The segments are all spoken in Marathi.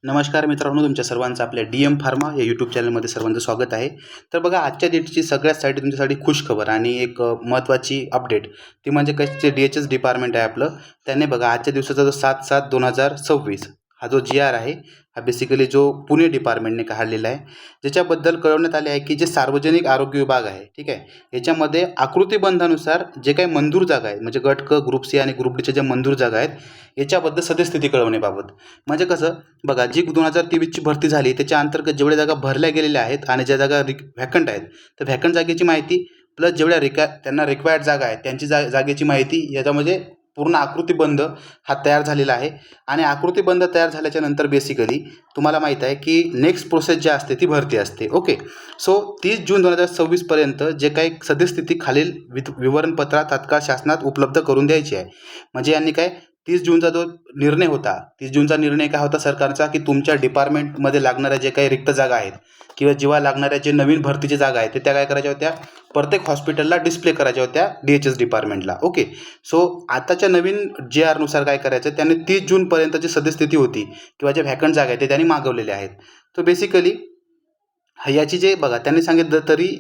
नमस्कार मित्रांनो, तुमच्या सर्वांचं आपल्या DM फार्मा या यूट्यूब चॅनलमध्ये सर्वांचं स्वागत आहे. तर बघा, आजच्या डेटची सगळ्यासाठी तुमच्यासाठी खुशखबर आणि एक महत्त्वाची अपडेट ती म्हणजे जे DHS डिपार्टमेंट आहे आपलं, त्याने बघा आजच्या दिवसाचा जो 7/7/2026 हा जो GR आहे, हा बेसिकली जो पुणे डिपार्टमेंटने काढलेला आहे, ज्याच्याबद्दल कळवण्यात आले आहे की जे सार्वजनिक आरोग्य विभाग आहे, ठीक आहे, याच्यामध्ये आकृतिबंधानुसार जे काही मंजूर जागा आहेत, म्हणजे गट क, ग्रुप C आणि ग्रुप Dच्या ज्या मंजूर जागा आहेत, याच्याबद्दल सद्यस्थिती कळवण्याबाबत. म्हणजे कसं बघा, जी 2023ची भरती झाली त्याच्या अंतर्गत जेवढ्या जागा भरल्या गेलेल्या आहेत आणि ज्या जागा व्हॅकंट आहेत, तर व्हॅकंट जागेची माहिती प्लस जेवढ्या त्यांना रिक्वायर्ड जागा आहेत त्यांची जागेची माहिती याच्यामध्ये पूर्ण आकृतिबंध हा तयार झालेला आहे. आणि आकृतिबंध तयार झाल्याच्या नंतर बेसिकली तुम्हाला माहीत आहे की नेक्स्ट प्रोसेस जी असते ती भरती असते. ओके, सो 30 जून 2026पर्यंत जे काही सद्यस्थिती खालील विवरणपत्रात तात्काळ शासनात उपलब्ध करून द्यायची आहे. म्हणजे यांनी काय 30 जूनचा जो निर्णय होता, 30 जूनचा निर्णय काय होता सरकारचा, की तुमच्या डिपार्टमेंटमध्ये लागणाऱ्या जे काही रिक्त जागा आहेत किंवा जेव्हा लागणाऱ्या जे नवीन भरतीच्या जागा आहेत त्या काय करायच्या होत्या, प्रत्येक हॉस्पिटलला डिस्प्ले करायच्या होत्या DHS डिपार्टमेंटला. ओके, सो आताच्या नवीन GR नुसार काय करायचं, त्यांनी 30 जूनपर्यंतची सद्यस्थिती होती किंवा ज्या व्हॅकंट जागा आहेत ते त्यांनी मागवलेल्या आहेत. तर बेसिकली याची जे बघा त्यांनी सांगितलं तरी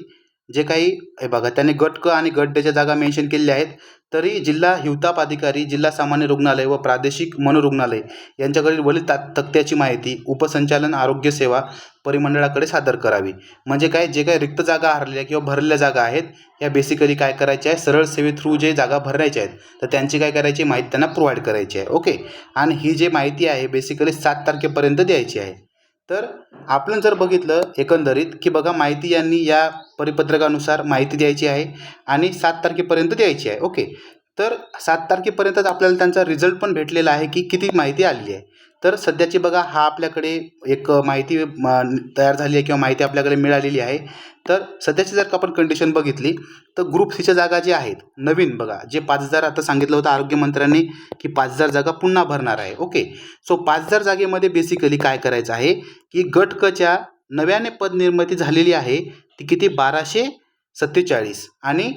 जे काही हे बघा त्यांनी गट क आणि गट डच्या जागा मेन्शन केलेल्या आहेत. तरी जिल्हा हिवताप अधिकारी, जिल्हा सामान्य रुग्णालय व प्रादेशिक मनोरुग्णालय यांच्याकडील वरील तक्त्याची माहिती उपसंचालन आरोग्य सेवा परिमंडळाकडे सादर करावी. म्हणजे काय, जे काही रिक्त जागा हरलेल्या किंवा भरलेल्या जागा आहेत या बेसिकली काय करायच्या आहे, सरळ सेवे थ्रू जे जागा भरायच्या आहेत तर त्यांची काय करायची माहिती त्यांना प्रोव्हाइड करायची आहे. ओके, आणि ही जी माहिती आहे बेसिकली 7 तारखेपर्यंत द्यायची आहे. तर आपण जर बघितलं एकंदरीत की बघा, माहिती यांनी या परिपत्रकानुसार माहिती द्यायची आहे आणि 7 तारखेपर्यंत द्यायची आहे. ओके, तर 7 तारखेपर्यंतच आपल्याला त्यांचा रिझल्ट पण भेटलेला आहे की किती माहिती आलेली आहे. तर सध्याची बघा हा आपल्याकडे एक माहिती तयार झाली आहे किंवा माहिती आपल्याकडे मिळालेली आहे. तर सध्याची जर का आपण कंडिशन बघितली तर ग्रुप Cच्या जागा ज्या आहेत नवीन बघा, जे 5,000 आता सांगितलं होतं आरोग्यमंत्र्यांनी की 5,000 जागा पुन्हा भरणार आहे. ओके, सो 5,000 जागेमध्ये बेसिकली काय करायचं आहे की गट कच्या नव्याने पदनिर्मिती झालेली आहे ती किती 1247 आणि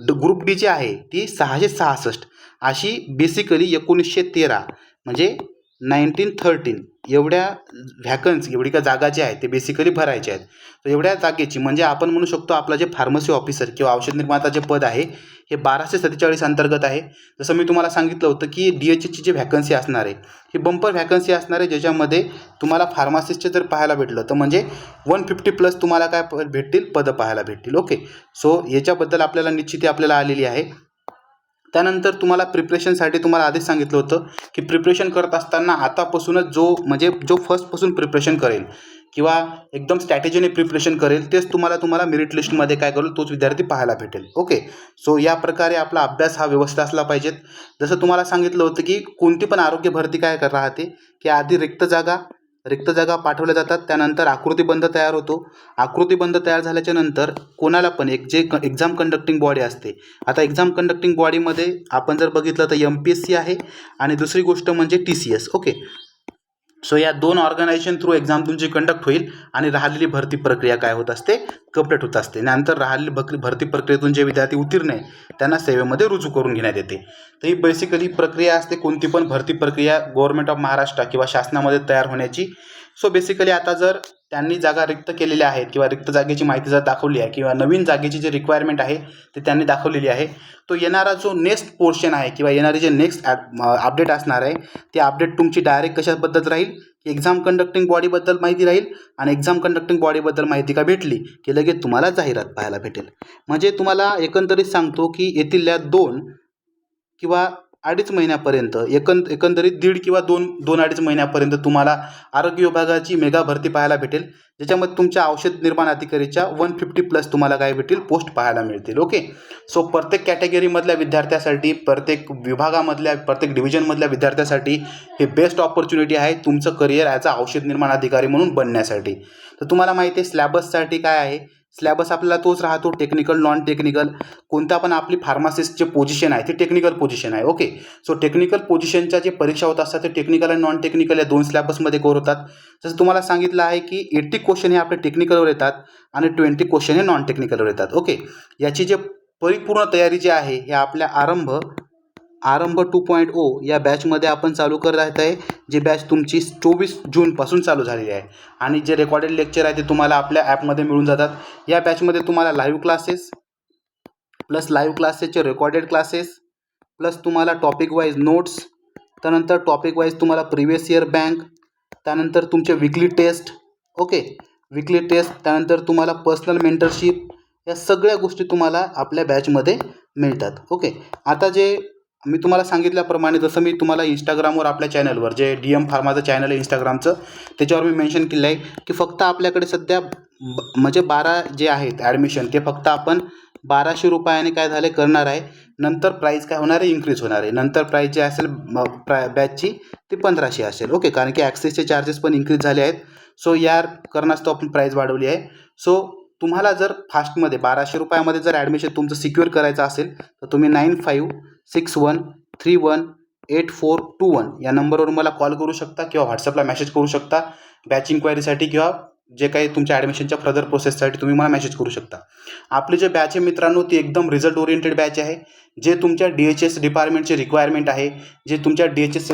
ग्रुप D जी आहे ती 666 अशी बेसिकली 1913 म्हणजे 1913 एवढ्या व्हॅकन्सी एवढी का जागा ज्या आहेत ते बेसिकली भरायच्या आहेत. तर एवढ्या जागेची म्हणजे आपण म्हणू शकतो आपलं जे फार्मसी ऑफिसर किंवा औषध निर्माता जे पद आहे हे 1247 अंतर्गत आहे. जसं मी तुम्हाला सांगितलं होतं की DHSची जी व्हॅकन्सी असणार आहे ही बंपर व्हॅकन्सी असणार आहे, ज्याच्यामध्ये तुम्हाला फार्मासिस्टचे जर पाहायला भेटलं तर म्हणजे 150+ तुम्हाला काय भेटतील, पदं पाहायला भेटतील. ओके, सो याच्याबद्दल आपल्याला निश्चिती आपल्याला आलेली आहे. त्यानंतर तुम्हाला प्रिपरेशनसाठी तुम्हाला आधीच सांगितलं होतं की प्रिपरेशन करत असताना आतापासूनच जो फर्स्टपासून प्रिपरेशन करेल किंवा एकदम स्ट्रॅटेजीने प्रिपरेशन करेल तेच तुम्हाला मेरिट लिस्टमध्ये काय करेल तोच विद्यार्थी पाहायला भेटेल. ओके, सो या प्रकारे आपला अभ्यास हा व्यवस्थित असला पाहिजेत. जसं तुम्हाला सांगितलं होतं की कोणती पण आरोग्य भरती काय राहते की आधी रिक्त जागा पाठवल्या जातात, त्यानंतर आकृतिबंध तयार होतो. आकृतिबंध तयार झाल्याच्या नंतर कोणाला पण एक जे एक्झाम कंडक्टिंग बॉडी असते, आता एक्झाम कंडक्टिंग बॉडीमध्ये आपण जर बघितलं तर MPSC आहे आणि दुसरी गोष्ट म्हणजे TCS. ओके, सो या 2 ऑर्गनायझेशन थ्रू एक्झाम तुमची कंडक्ट होईल आणि राहिलेली भरती प्रक्रिया काय होत असते, कंप्लीट होत असते. नंतर राहिलेली भरती प्रक्रियेतून जे विद्यार्थी उत्तीर्ण आहे त्यांना सेवेमध्ये रुजू करून घेण्यात येते. तर ही बेसिकली प्रक्रिया असते कोणती पण भरती प्रक्रिया गव्हर्नमेंट ऑफ महाराष्ट्र किंवा शासनामध्ये तयार होण्याची. सो बेसिकली आता जर त्यांनी जागा रिक्त केलेल्या आहेत किंवा रिक्त जागेची माहिती जर दाखवली आहे किंवा नवीन जागेची जी रिक्वायरमेंट आहे ते त्यांनी दाखवलेली आहे, तो येणारा जो नेक्स्ट पोर्शन आहे किंवा येणारी जे नेक्स्ट अपडेट असणार आहे ते अपडेट तुमची डायरेक्ट कशाबद्दल राहील की एक्झाम कंडक्टिंग बॉडीबद्दल माहिती राहील. आणि एक्झाम कंडक्टिंग बॉडीबद्दल माहिती का भेटली की लगेच तुम्हाला जाहिरात पाहायला भेटेल. म्हणजे तुम्हाला एकंदरीत सांगतो की येथील 2 किंवा 2.5 महिन्यापर्यंत एकंदरीत 1.5 किंवा 2-2.5 महिन्यापर्यंत तुम्हाला आरोग्य विभागाची मेगा भरती पाहायला भेटेल, ज्याच्यामध्ये तुमच्या औषध निर्माण अधिकारीच्या 150+ तुम्हाला काय भेटतील, पोस्ट पाहायला मिळतील. ओके, सो प्रत्येक कॅटेगरीमधल्या विद्यार्थ्यासाठी, प्रत्येक विभागामधल्या, प्रत्येक डिव्हिजनमधल्या विद्यार्थ्यासाठी हे बेस्ट ऑपॉर्च्युनिटी आहे तुमचं करिअर ॲज अ औषध निर्माण अधिकारी म्हणून बनण्यासाठी. तर तुम्हाला माहिती आहे सिलॅबससाठी काय आहे, सिलॅबस आपल्याला तोच राहतो, टेक्निकल नॉन टेक्निकल. कोणता पण आपली फार्मासिस्ट जे पोझिशन आहे ती टेक्निकल पोझिशन आहे. ओके, सो टेक्निकल पोझिशनच्या जे परीक्षा होत असतात ते टेक्निकल आणि नॉन टेक्निकल या 2 सिलॅबसमध्ये कव्हर होतात. जसं तुम्हाला सांगितलं आहे की 80 क्वेश्चन हे आपले टेक्निकलवर येतात आणि 20 क्वेश्चन हे नॉन टेक्निकलवर येतात. ओके, याची जे परिपूर्ण तयारी जी आहे हे आपल्या आरंभ 2.0 या बॅचमध्ये आपण चालू करत आहे, जी बॅच तुमची 24 जूनपासून चालू झालेली आहे आणि जे रेकॉर्डेड लेक्चर आहे ते तुम्हाला आपल्या ॲपमध्ये मिळून जातात. या बॅचमध्ये तुम्हाला लाईव्ह क्लासेस प्लस लाईव्ह क्लासेसचे रेकॉर्डेड क्लासेस प्लस तुम्हाला टॉपिक वाईज नोट्स, त्यानंतर टॉपिक वाईज तुम्हाला प्रिवियस इयर बँक, त्यानंतर तुमचे विकली टेस्ट, ओके, विकली टेस्ट, त्यानंतर तुम्हाला पर्सनल मेंटरशिप, या सगळ्या गोष्टी तुम्हाला आपल्या बॅचमध्ये मिळतात. ओके, आता जे मी तुम्हाला सांगितल्याप्रमाणे, जसं मी तुम्हाला इंस्टाग्रामवर आपल्या चॅनलवर जे DM फार्माचं चॅनल आहे इंस्टाग्रामचं, त्याच्यावर मी मेन्शन केलं आहे की फक्त आपल्याकडे सध्या म्हणजे 12 जे आहेत ॲडमिशन ते फक्त आपण 1200 रुपयाने काय झाले करणार आहे. नंतर प्राईस काय होणार आहे, इन्क्रीज होणार आहे. नंतर प्राईस जे असेल बॅचची ती 1500 असेल. ओके, कारण की ॲक्सेसचे चार्जेस पण इन्क्रीज झाले आहेत. सो या कारणास्तव आपण प्राईस वाढवली आहे. सो तुम्हाला जर फास्टमध्ये 1200 रुपयामध्ये जर ॲडमिशन तुमचं सिक्युअर करायचं असेल तर तुम्ही 9561318421 या नंबरवर मला कॉल करू शकता किंवा व्हॉट्सअपला मेसेज करू शकता बॅच इन्क्वायरीसाठी, किंवा जे काही तुमच्या ॲडमिशनच्या फर्दर प्रोसेससाठी तुम्ही मला मेसेज करू शकता. आपली जे बॅच आहे मित्रांनो ती एकदम रिझल्ट ओरिएंटेड बॅच आहे. जे तुमच्या DHS डिपार्टमेंटचे रिक्वायरमेंट आहे, जे तुमच्या DHS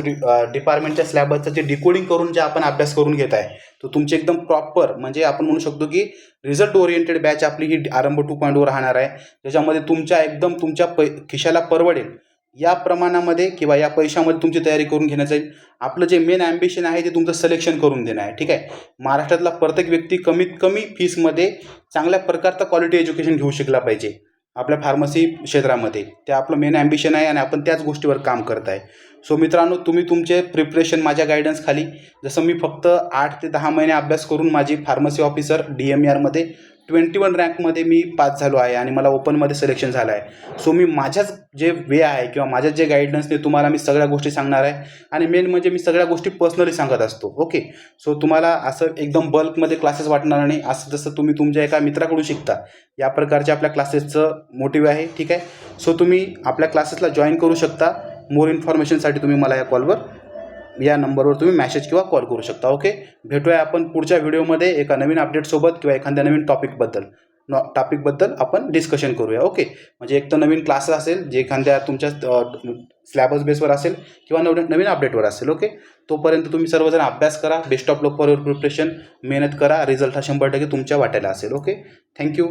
डिपार्टमेंटच्या सिलेबसचं जे डिकोडिंग करून जे आपण अभ्यास करून घेत आहे, तो तुमचे एकदम प्रॉपर म्हणजे आपण म्हणू शकतो की रिझल्ट ओरिएंटेड बॅच आपली ही आरंभ 2.0 राहणार आहे. ज्याच्यामध्ये तुमच्या एकदम तुमच्या खिशाला परवडेल या प्रमाणामध्ये किंवा या पैशामध्ये तुमची तयारी करून घेण्याचं आहे. आपलं जे मेन ॲम्बिशन आहे ते तुमचं सिलेक्शन करून देणं आहे. ठीक आहे, महाराष्ट्रातला प्रत्येक व्यक्ती कमीत कमी फीसमध्ये चांगल्या प्रकारचा क्वालिटी एज्युकेशन घेऊ शकला पाहिजे आपल्या फार्मसी क्षेत्रामध्ये. ते आपलं मेन ॲम्बिशन आहे आणि आपण त्याच गोष्टीवर काम करत आहे. सो मित्रांनो, तुम्ही तुमचे प्रिपरेशन माझ्या गायडन्स खाली, जसं मी फक्त 8 ते 10 महिने अभ्यास करून माझी फार्मसी ऑफिसर DMERमध्ये 21 रँकमध्ये मी पास झालो आहे आणि मला ओपनमध्ये सिलेक्शन झालं आहे. सो मी माझ्याच जे वे आहे किंवा माझ्याच जे गाईडन्सने तुम्हाला मी सगळ्या गोष्टी सांगणार आहे आणि मेन म्हणजे मी सगळ्या गोष्टी पर्सनली सांगत असतो. ओके, सो तुम्हाला असं एकदम बल्कमध्ये क्लासेस वाटणार नाही, असं जसं तुम्ही तुमच्या एका मित्राकडून शिकता या प्रकारच्या आपल्या क्लासेसचं मोटिव्ह आहे. ठीक आहे, सो तुम्ही आपल्या क्लासेसला जॉईन करू शकता. मोर इन्फॉर्मेशनसाठी तुम्ही मला या नंबरवर तुम्ही मेसेज किंवा कॉल करू शकता. ओके, भेटूया आपण पुढच्या व्हिडिओमध्ये एका नवीन अपडेटसोबत किंवा एखाद्या नवीन टॉपिकबद्दल आपण डिस्कशन करूया. ओके, म्हणजे एक तर नवीन क्लासेस असेल जे एखाद्या तुमच्या सिलेबस बेसवर असेल किंवा नवीन अपडेटवर असेल. ओके, तोपर्यंत तुम्ही सर्वजण अभ्यास करा. Best of luck for your preparation. मेहनत करा, रिझल्ट हा 100% तुमच्या वाट्याला असेल. Okay, thank you.